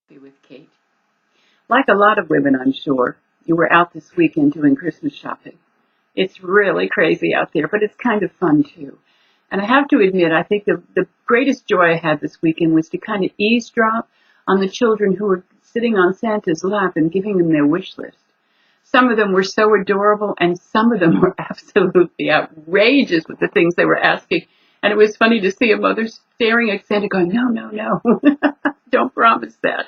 Be with Kate. Like a lot of women, I'm sure, you were out this weekend doing Christmas shopping. It's really crazy out there, but it's kind of fun too. And I have to admit, I think the greatest joy I had this weekend was to kind of eavesdrop on the children who were sitting on Santa's lap and giving them their wish list. Some of them were so adorable, and some of them were absolutely outrageous with the things they were asking. And it was funny to see a mother staring at Santa going, no, no, no, don't promise that.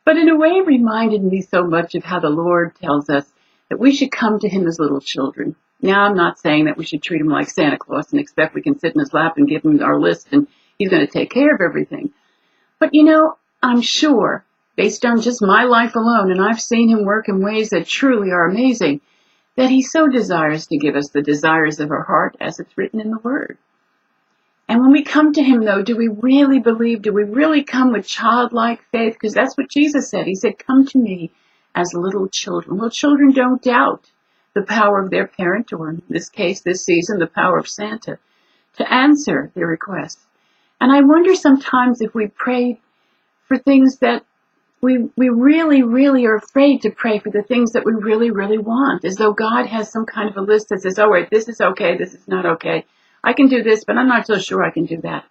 But in a way, it reminded me so much of how the Lord tells us that we should come to him as little children. Now, I'm not saying that we should treat him like Santa Claus and expect we can sit in his lap and give him our list and he's going to take care of everything. But I'm sure, based on just my life alone, and I've seen him work in ways that truly are amazing, that he so desires to give us the desires of our heart as it's written in the Word. And when we come to him, though, do we really believe? Do we really come with childlike faith? Because that's what Jesus said. He said, come to me as little children. Well, children don't doubt the power of their parent, or in this case, this season, the power of Santa, to answer their requests. And I wonder sometimes if we pray for things that we really, really are afraid to pray for the things that we really, really want, as though God has some kind of a list that says, oh, wait, this is okay, this is not okay. I can do this, but I'm not so sure I can do that.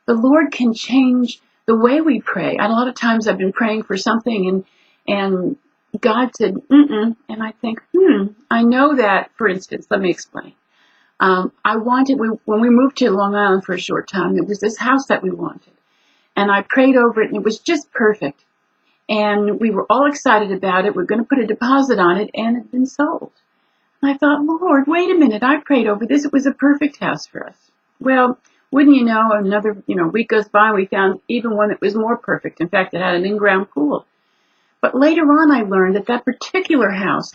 The Lord can change the way we pray. And a lot of times I've been praying for something and God said, and I think, I know that, for instance, let me explain. When we moved to Long Island for a short time, there was this house that we wanted. And I prayed over it and it was just perfect. And we were all excited about it. We're going to put a deposit on it and it had been sold. I thought, Lord, wait a minute. I prayed over this. It was a perfect house for us. Well, wouldn't you know, another week goes by, we found even one that was more perfect. In fact, it had an in-ground pool. But later on, I learned that particular house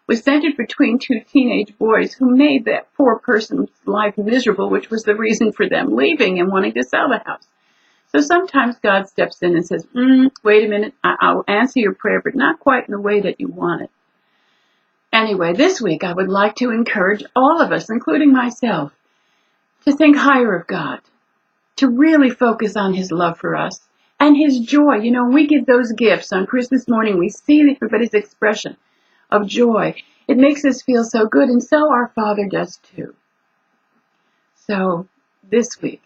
was centered between two teenage boys who made that poor person's life miserable, which was the reason for them leaving and wanting to sell the house. So sometimes God steps in and says, wait a minute, I'll answer your prayer, but not quite in the way that you want it. Anyway, this week I would like to encourage all of us, including myself, to think higher of God, to really focus on his love for us and his joy. We give those gifts on Christmas morning. We see everybody's expression of joy. It makes us feel so good, and so our Father does too. So this week,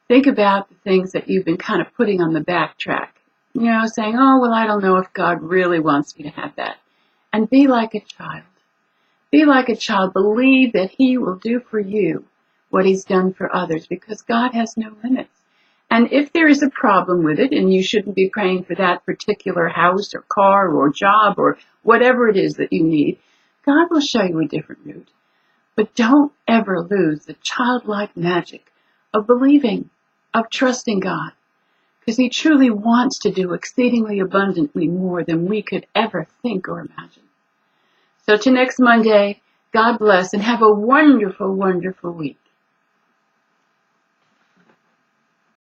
think about the things that you've been kind of putting on the back track, saying, oh, well, I don't know if God really wants me to have that. And be like a child. Be like a child. Believe that he will do for you what he's done for others, because God has no limits. And if there is a problem with it, and you shouldn't be praying for that particular house or car or job or whatever it is that you need, God will show you a different route. But don't ever lose the childlike magic of believing, of trusting God, because he truly wants to do exceedingly abundantly more than we could ever think or imagine. So till next Monday, God bless and have a wonderful, wonderful week.